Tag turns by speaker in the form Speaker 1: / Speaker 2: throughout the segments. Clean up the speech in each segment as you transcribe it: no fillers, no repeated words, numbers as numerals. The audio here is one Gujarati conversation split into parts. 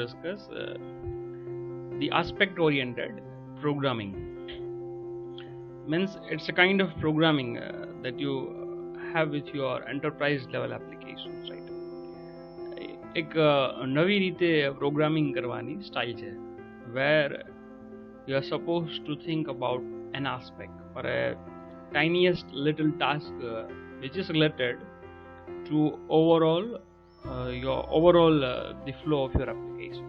Speaker 1: discuss the aspect-oriented programming. Means it's a kind of programming that you have with your enterprise level applications, right? એક નવી રીતે પ્રોગ્રામિંગ કરવાની સ્ટાઇલ છે where you are supposed to think about an aspect or a tiniest little task which is related to overall your overall the flow of your application.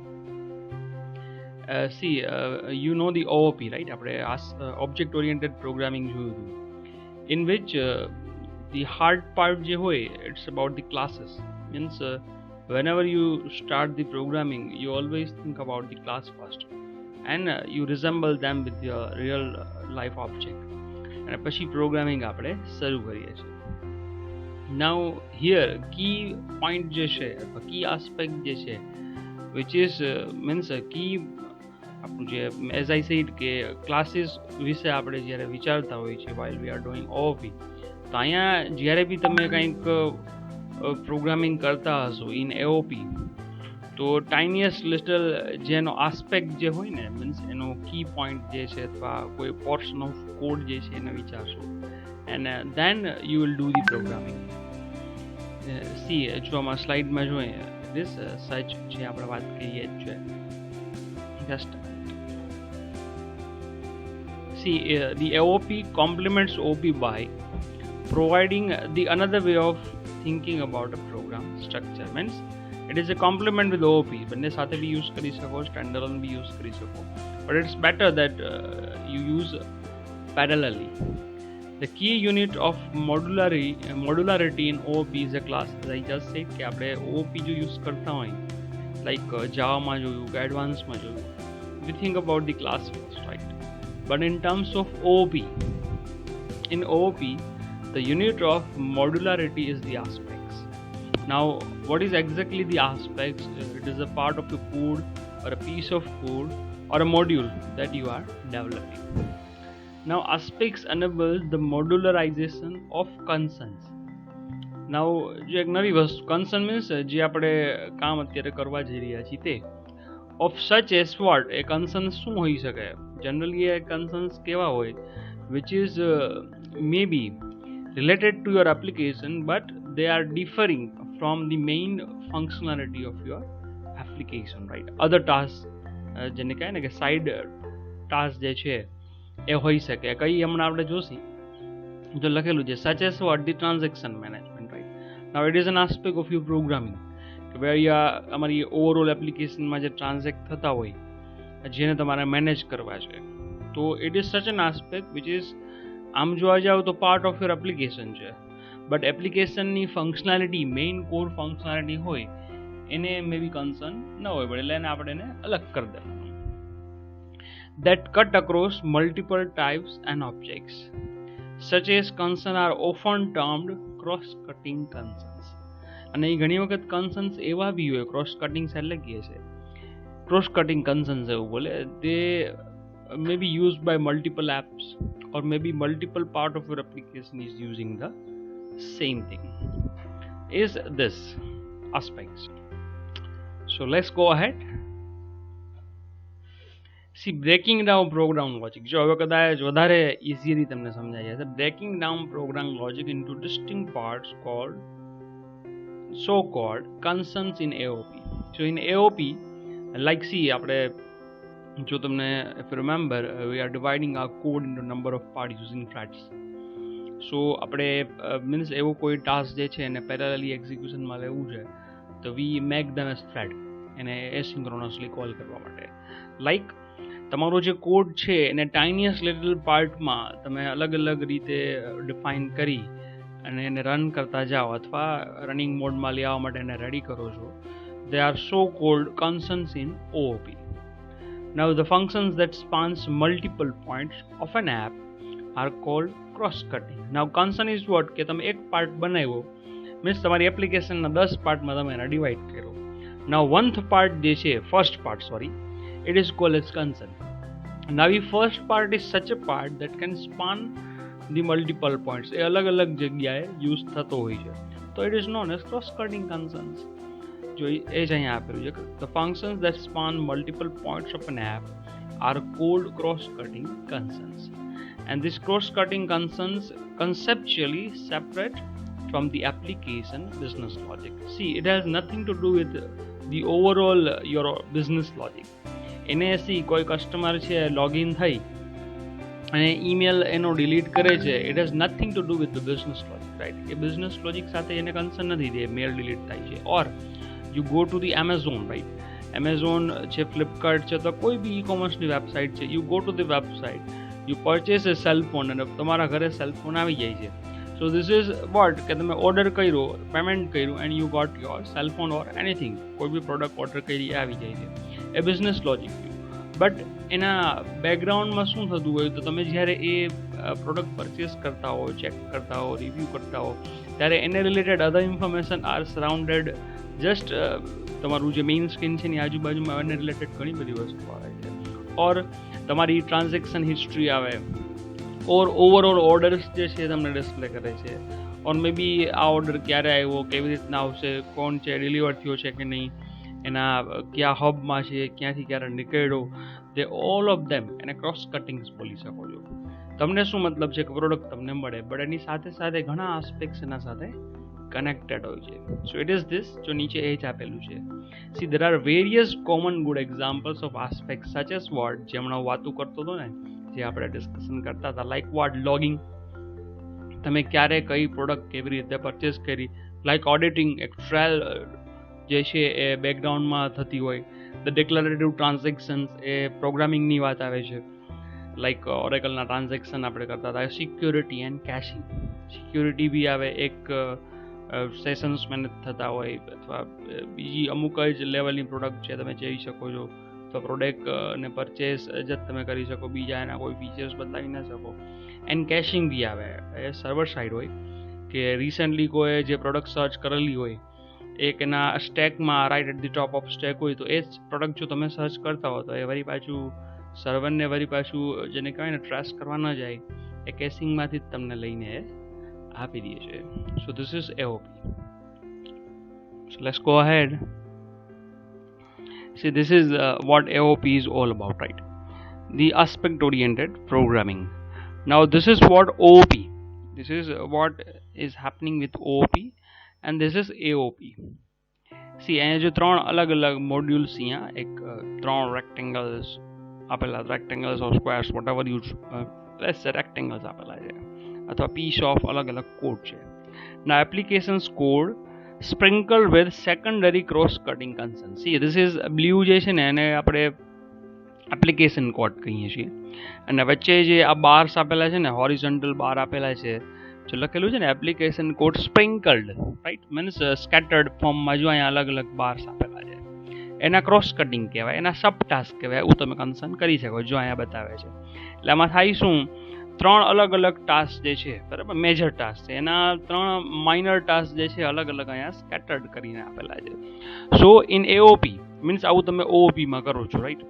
Speaker 1: See, you know the OOP, right? આપણે object oriented programming જોયું હતું, in which the hard part જે હોય, it's about the classes. Means whenever you start the programming, you always think about the class first, and you resemble them with your real life object, and પછી programming આપણે શરૂ કરીએ છીએ. Now here key point જે છે, key aspect જે છે, which is means key આપણું જે as I said કે ક્લાસીસ વિશે આપણે જ્યારે વિચારતા હોઈએ છીએ while we are doing OOP, તો અહીંયા જ્યારે બી તમે કંઈક પ્રોગ્રામિંગ કરતા હશો ઇન AOP, તો ટાઇનિયસ્ટ લિટલ જેનો આસ્પેક્ટ જે હોય ને, મીન્સ એનો કી પોઈન્ટ જે છે અથવા કોઈ પોર્શન ઓફ કોડ જે છે એને વિચારશો, and then you will do the programming. See જો આમાં સ્લાઇડમાં જોઈએ this સચ જે આપણે વાત કરીએ જ છે. Just see, the AOP complements OP by providing the another way of thinking about a program structure. Means it is a complement with OOP. બંને સાથે બી યુઝ કરી શકો, સ્ટેન્ડઅલોન બી યુઝ કરી શકો, but it's better that you use parallelly. The key unit of modularity in OOP is a class. As I just said કે આપણે OOP જો યુઝ કરતા હોય, like જાવામાં જોયું કે એડવાન્સમાં જોયું, we think about the class first, right? But in terms of OOP, in OOP, the unit of modularity is the aspects. Now, what is exactly the aspects? It is a part of the code or a piece of code or a module that you are developing. Now, aspects enable the modularization of concerns. Now, જે એક નવી વસ્તુ કન્સર્ન મીન્સ જે આપણે કામ અત્યારે કરવા જઈ રહ્યા છીએ તે of such as what a concern શું હોઈ શકે? Generally a concerns કેવા હોય which is maybe related to your application but they are differing from the main functionality of your application, right? Other tasks જેને કહે ને કે સાઇડ ટાસ્ક જે છે એ હોઈ શકે. કઈ હમણાં આપણે જોશી જો લખેલું છે such as what the transaction management, right? Now it is an aspect of your programming where you are અમારી ઓવરઓલ એપ્લિકેશનમાં જે ટ્રાન્ઝેક્ટ થતા હોય જેને તમારે મેનેજ કરવા છે, તો it is such an aspect which is આમ જોવા જાવ તો પાર્ટ ઓફ યોર એપ્લિકેશન છે, બટ એપ્લિકેશનની ફંક્શનાલિટી મેઇન કોર ફંક્શનાલિટી હોય એને મે બી કન્સર્ન ન હોય, પણ એટલે એને આપણે એને અલગ કરી દેવાનું. That cut across multiple types and objects. Such as concern are often termed cross-cutting concerns. અને એ ઘણી વખત કન્સર્ન્સ એવા બી હોય, ક્રોસ કટિંગ્સ એટલે કહે છે ક્રોસ કટિંગ કન્સર્ન્સ એવું બોલે, તે may be used by multiple apps or maybe multiple part of your application is using the same thing. Is this aspects. So let's go ahead. See, breaking down program logic. જો હવે કદાચ વધારે ઇઝીલી તમને સમજાય છે, breaking down program logic into distinct parts called so-called concerns in AOP. So in AOP, like see, આપણે જો તમને if you remember, we are dividing our code into number of parts using threads. So આપણે means એવો કોઈ ટાસ્ક જે છે એને પેરેલલી એક્ઝિક્યુશનમાં લેવું છે, તો we make them as thread એને asynchronously કોલ કરવા માટે. લાઈક તમારો જે કોડ છે એને ટાઇનિયસ્ટ લિટલ પાર્ટમાં તમે અલગ અલગ રીતે ડિફાઇન કરી અને એને રન કરતા જાઓ અથવા રનિંગ મોડમાં લેવા માટે એને રેડી કરો છો, they are so called concerns in OOP. Now the functions that spans multiple points of an app are called cross-cutting. Now concern is what કે તમે એક પાર્ટ બનાવ્યો મીન્સ તમારી એપ્લિકેશનના 10 પાર્ટમાં તમે એને ડિવાઈડ કરો. Now one part જે છે first part, it is called as concern. Now the first part is such a part that can span the multiple points. એ અલગ અલગ જગ્યાએ યુઝ થતો હોય છે, તો it is known as cross-cutting concerns. જો એ જ અહીંયા આપેલું છે કે the functions that span multiple points of an app are called cross-cutting concerns, and these cross-cutting concerns conceptually separate from the application business logic. See, it has nothing to do with the overall your business logic. એને સી કોઈ કસ્ટમર છે લોગિન થઈ અને ઈમેલ એનો ડિલીટ કરે છે, it has nothing to do with the business logic, right? A business logic સાથે એને કન્સર્ન નથી દે મેલ ડિલીટ થાય છે. Or you go to the Amazon, right? Amazon છે, ફ્લિપકાર્ટ છે, તો કોઈ બી ઈ કોમર્સની વેબસાઇટ છે, you go to the website, you purchase A cellphone અને તમારા ઘરે સેલફોન આવી જાય છે. સો ધીસ ઇઝ વોટ કે તમે ઓર્ડર કર્યો, પેમેન્ટ કર્યું and you got your cellphone or anything, કોઈ બી પ્રોડક્ટ ઓર્ડર કરી આવી જાય છે. એ બિઝનેસ લોજિક થયું. બટ એના બેકગ્રાઉન્ડમાં શું થતું હોય તો તમે જ્યારે એ પ્રોડક્ટ પરચેસ કરતા હો, ચેક કરતા હો, રિવ્યૂ કરતા હો, ત્યારે એને રિલેટેડ અધર ઇન્ફોર્મેશન આર સરાઉન્ડેડ જસ્ટ તમારું જે મેઇન સ્ક્રીન છે એની આજુબાજુમાં એને રિલેટેડ ઘણી બધી વસ્તુ આવે છે. ઓર તમારી ટ્રાન્ઝેક્શન હિસ્ટ્રી આવે, ઓર ઓવરઓલ ઓર્ડર્સ જે છે તમને ડિસ્પ્લે કરે છે. ઓર મે બી આ ઓર્ડર ક્યારે આવ્યો, કેવી રીતના આવશે, કોણ છે, ડિલિવર થયો છે કે નહીં, એના કયા હબમાં છે, ક્યાંથી ક્યારે નીકળ્યો, દે ઓલ ઓફ ધેમ એને ક્રોસ કટિંગ્સ બોલી શકો છો. તમને શું મતલબ છે કે પ્રોડક્ટ તમને મળે, બટ એની સાથે સાથે ઘણા આસ્પેક્ટ્સ એના સાથે કનેક્ટેડ હોય છે. સો ઇટ ઇઝ ધીસ, જો નીચે એ જ આપેલું છે. See there are various common good examples of aspect such as what, જે હમણાં વાતું કરતો હતો ને, જે આપણે ડિસ્કશન કરતા હતા, લાઈક વોટ લોગિંગ, તમે ક્યારે કઈ પ્રોડક્ટ કેવી રીતે પરચેસ કરી, લાઈક ઓડિટિંગ, એક ટ્રાયલ જે છે એ બેકગ્રાઉન્ડમાં થતી હોય, ધ ડિક્લેરેટિવ ટ્રાન્ઝેક્શન્સ એ પ્રોગ્રામિંગની વાત આવે છે, લાઈક ઓરેકલના ટ્રાન્ઝેક્શન આપણે કરતા હતા. સિક્યોરિટી એન્ડ કેશિંગ, સિક્યોરિટી બી આવે, એક સેશન્સ મેનેજ થતા હોય, અથવા બીજી અમુક જ લેવલની પ્રોડક્ટ છે તમે જઈ શકો છો, તો પ્રોડક્ટને પરચેસ જ તમે કરી શકો, બીજા એના કોઈ ફીચર્સ બદલાવી ના શકો. એન્ડ કેશિંગ બી આવે, એ સર્વર સાઇડ હોય કે રિસેન્ટલી કોઈ જે પ્રોડક્ટ સર્ચ કરેલી હોય એક એના સ્ટેકમાં right at the top of stack હોય, તો એ જ પ્રોડક્ટ જો તમે સર્ચ કરતા હો તો એ વળી પાછું સર્વરને વળી પાછું જેને કહેવાય ને ટ્રેસ કરવા ન જાય, એ કેશિંગમાંથી જ તમને લઈને આપી દે છે. So this is AOP. So let's go ahead. See, this is what AOP is all about, right? The aspect oriented programming. Now this is what OOP, this is what is happening with OOP, and this is AOP. See, અહીંયા જો ત્રણ અલગ અલગ મોડ્યુલ્સ અહીંયા એક ત્રણ રેક્ટેંગલ્સ આપેલા, રેક્ટેંગલ્સ ઓર સ્ક્વેર્સ વોટેવર યુ લેટ્સ સે રેક્ટેંગલ્સ આપેલા છે, અથવા પીસ ઓફ અલગ અલગ કોડ છે. ના applications code sprinkle with secondary cross cutting concern. See this is blue જે છે ને એને આપણે એપ્લિકેશન કોડ કહીએ છીએ, અને વચ્ચે જે આ બાર્સ આપેલા છે ને, હોરિઝોન્ટલ બાર આપેલા છે, જો લખેલું છે ને application code sprinkled, right, means scattered ફોર્મમાં જો અહીંયા અલગ અલગ બાર્સ આપેલા છે, એના ક્રોસ કટિંગ કહેવાય, એના સબ ટાસ્ક કહેવાય, એવું તમે કન્સર્ન કરી શકો. જો અહીંયા બતાવે છે એટલે આમાં થાય શું, ત્રણ અલગ અલગ ટાસ્ક જે છે, બરાબર, મેજર ટાસ્ક છે, એના ત્રણ માઇનર ટાસ્ક જે છે અલગ અલગ અહીંયા સ્કેટર્ડ કરીને આપેલા છે. સો ઇન એઓપી મીન્સ આવું તમે ઓઓપીમાં કરો છો, right?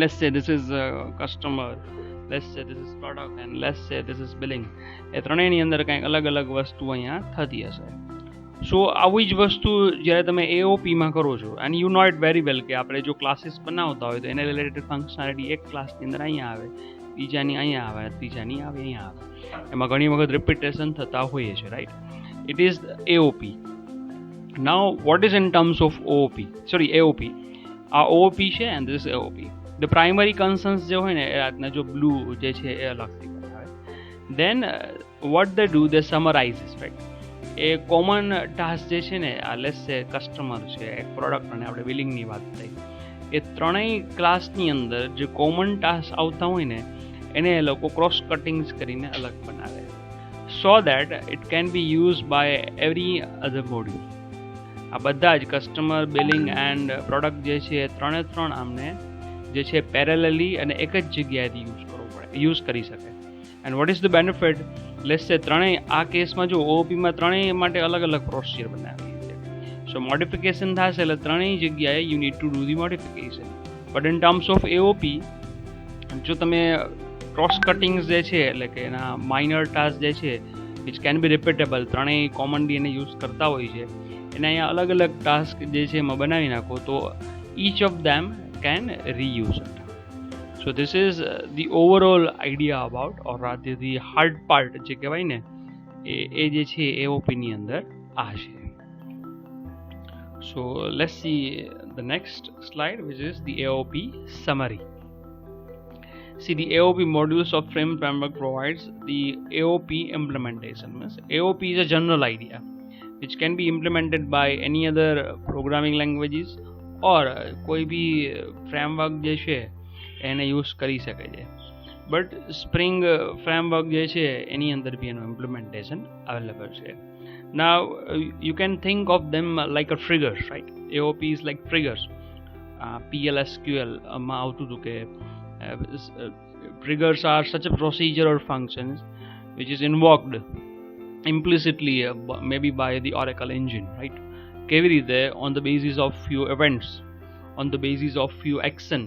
Speaker 1: Let's say this is customer, let's say this is product, and let's say this is billing. એ ત્રણેયની અંદર કંઈક અલગ અલગ વસ્તુ અહીંયા થતી હશે. સો આવી જ વસ્તુ જ્યારે તમે એઓપીમાં કરો છો, and you know it very well કે આપણે જો ક્લાસીસ બનાવતા હોય તો એને રિલેટેડ ફંક્શનાલિટી એક ક્લાસની અંદર અહીંયા આવે, બીજાની અહીંયા આવે, ત્રીજાની આવે અહીંયા આવે, એમાં ઘણી વખત રિપીટેશન થતા હોય છે, right? It is AOP. Now what is in terms of OOP, sorry AOP. આ ઓઓપી છે and this is AOP. The primary concerns જે હોય ને એ રાતના જો બ્લુ જે છે એ અલગથી બતાવે. Then what they do, they summarises, right? એ કોમન ટાસ્ક જે છે ને, આ લેટ્સ સે કસ્ટમર છે, એક પ્રોડક્ટ, અને આપણે બિલિંગની વાત થઈ, એ ત્રણેય ક્લાસની અંદર જે કોમન ટાસ્ક આવતા હોય ને એને એ લોકો ક્રોસ કટિંગ્સ કરીને અલગ બનાવે, so that it can be use by every other module. આ બધા જ કસ્ટમર, બિલિંગ એન્ડ પ્રોડક્ટ જે છે એ ત્રણે ત્રણ આમને જે છે પેરેલલી અને એક જ જગ્યાએથી યુઝ કરી શકે. And what is the benefit, let's સે ત્રણેય આ કેસમાં જો ઓઓપીમાં ત્રણેય માટે અલગ અલગ પ્રોસિજર બનાવી છે. સો મોડિફિકેશન થશે એટલે ત્રણેય જગ્યાએ you need to do the modification. But in terms of AOP જો તમે ક્રોસ કટિંગ્સ જે છે એટલે કે એના માઇનર ટાસ્ક જે છે વિચ કેન બી રિપીટેબલ, ત્રણેય કોમનલી એને યુઝ કરતા હોય છે, એને અહીંયા અલગ અલગ ટાસ્ક જે છે એમાં બનાવી નાખો તો each of them can reuse it. So this is the overall idea about, or rather the hard part જે કહેવાય ને એ જે છે AOP ની અંદર આ છે. So let's see the next slide, which is the AOP summary. See, the AOP modules of framework provides the AOP implementation. Means AOP is a general idea which can be implemented by any other programming languages or કોઈ બી framework જે છે એને યુઝ કરી શકે છે. બટ સ્પ્રિંગ ફ્રેમવર્ક જે છે એની અંદર બી એનું ઇમ્પ્લિમેન્ટેશન અવેલેબલ છે. Now you can think of them like a triggers, right? AOP is like triggers. PLSQL માં આવતું હતું કે triggers are such a procedure or functions which is invoked implicitly maybe by the Oracle engine, right? કેવી રીતે on the basis of few events, on the basis of few action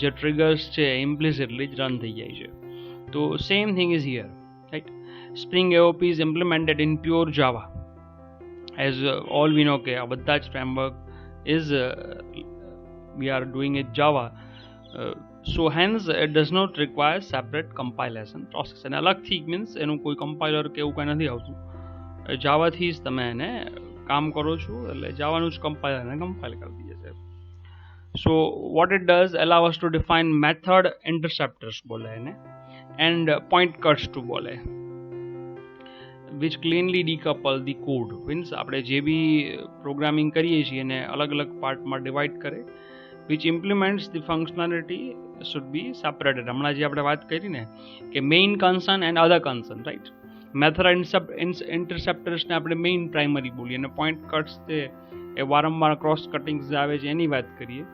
Speaker 1: જે triggers છે implicitly જ run થઈ જાય છે. તો same thing is here, right? Spring AOP is implemented in pure Java. As all we know કે આ બધા જ framework is we are doing it Java. So hence it does not require separate compilation process. અને અલગથી મીન્સ એનું કોઈ કમ્પાઇલર કે એવું કંઈ નથી આવતું. જાવાથી જ તમે એને કામ કરો છો એટલે જાવાનું જ કમ્પાઇલરને કમ્પાઇલ કરી દઈએ છે. So what it does allow us to define method interceptors બોલે એને and point cuts to બોલે which cleanly decouple the code. Means આપણે જે બી પ્રોગ્રામિંગ કરીએ છીએ એને અલગ અલગ પાર્ટમાં ડિવાઈડ કરે which implements the functionality should be separated. હમણાં જે આપણે વાત કરી ને કે main concern and other concern, right? Method interceptors ને આપણે main primary બોલીએ અને point cuts તે એ વારંવાર ક્રોસ કટિંગ્સ આવે છે એની વાત કરીએ.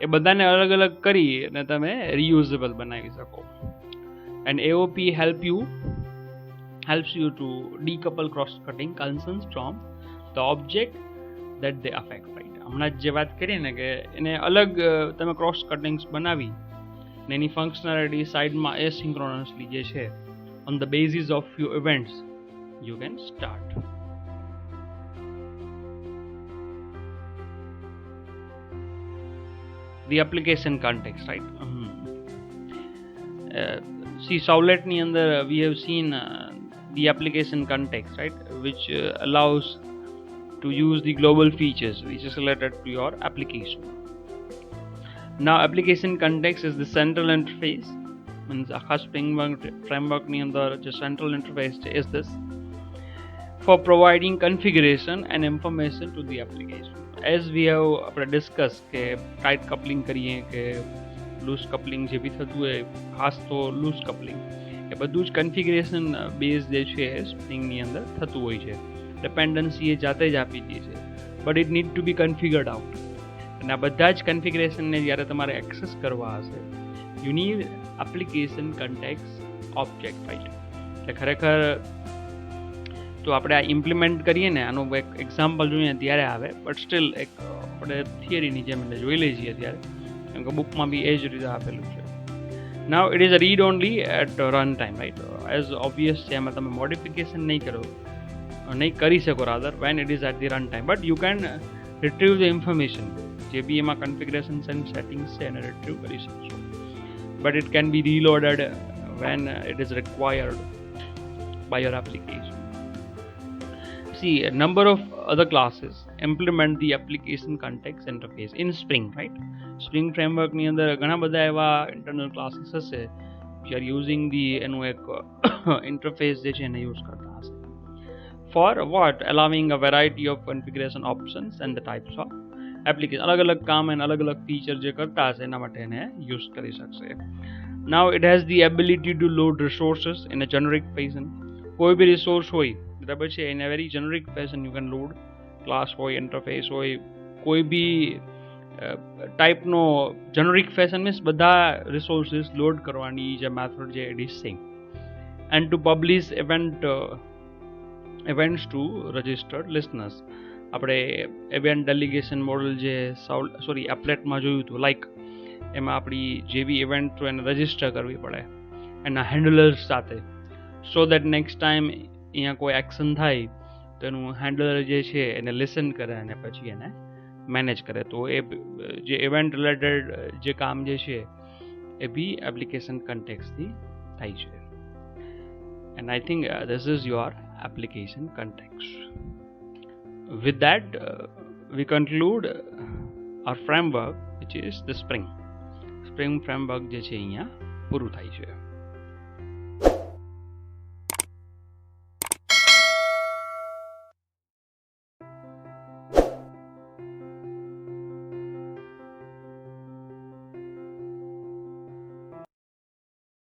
Speaker 1: એ બધાને અલગ અલગ કરી અને તમે reusable બનાવી શકો. And AOP helps you to decouple cross cutting concerns from the object that they affect, right? હમણાં જે વાત કરીએ ને કે એને અલગ તમે ક્રોસ કટિંગ્સ બનાવી ને એની ફંક્શનાલિટી સાઇડમાં એસિંક્રોનસલી જે છે on the basis of few events you can start. The application context, right? See, Sowlet ની અંદર we have seen the application context, right, which allows to use the global features which is related to your application. Now application context is the central interface. Means આખા Spring framework ની અંદર જે central interface is this for providing configuration and information to the application. As we have discussed કે tight coupling કરીએ કે loose coupling જે બી થતું હોય ખાસ તો loose coupling એ બધું જ configuration base જે છે Spring ની અંદર થતું હોય છે. Dependency એ જાતે જ આપી દે છે but it need to be configured out. અને આ બધા જ configuration ને જ્યારે તમારે access કરવા હશે you need application context object, right? એટલે ખરેખર તો આપણે આ ઇમ્પ્લિમેન્ટ કરીએ ને આનું એક એક્ઝામ્પલ જોઈએ ત્યારે આવે બટ સ્ટીલ એક આપણે થિયરીની જેમ એટલે જોઈ લઈએ છીએ ત્યારે કેમ કે બુકમાં બી એ જ રીતે આપેલું છે. Now it is a read only at run time, right? As obvious છે એમાં તમે મોડિફિકેશન નહીં કરી શકો rather when it is at the run time, but you can retrieve the information જે બી એમાં કન્ફિગરેશન એન્ડ સેટિંગ્સ છે એને રિટ્રીવ કરી શકશો, but it can be reloaded when it is required by your application. See, a number of other classes implement the application context interface in Spring, right? Spring framework ની અંદર ઘણા બધા એવા internal classes હશે which are using the એનું એક interface જે છે એને use કરતા હશે. For what? Allowing a variety of configuration options and the types of application. અલગ-અલગ કામ અને અલગ-અલગ feature જે કરતા હશે એના માટે એને use કરી શકશે. Now it has the ability to load resources in a generic fashion. કોઈ બી resource હોય બરાબર છે in a very generic fashion you can load. Class હોય, ઇન્ટરફેસ હોય, કોઈ બી ટાઈપનો જેનરિક ફેશન મીન્સ બધા રિસોર્સિસ લોડ કરવાની જે મેથડ છે it is same. And to publish events to registered listeners. આપણે ઇવેન્ટ ડેલિગેશન મોડલ જે એપ્લેટમાં જોયું હતું લાઈક એમાં આપણી જે બી ઇવેન્ટ હોય એને રજિસ્ટર કરવી પડે એના હેન્ડલર્સ સાથે સો દેટ નેક્સ્ટ ટાઈમ અહીંયા કોઈ એક્શન થાય તો તો એનું હેન્ડલર જે છે એને લિસન કરે અને પછી એને મેનેજ કરે. તો એ જે ઇવેન્ટ રિલેટેડ જે કામ જે છે એ બી એપ્લિકેશન કન્ટેક્સથી થાય છે. And I think this is your application કન્ટેક્સ. With that we conclude our framework, which is the Spring framework જે છે અહીંયા પૂરું થાય છે.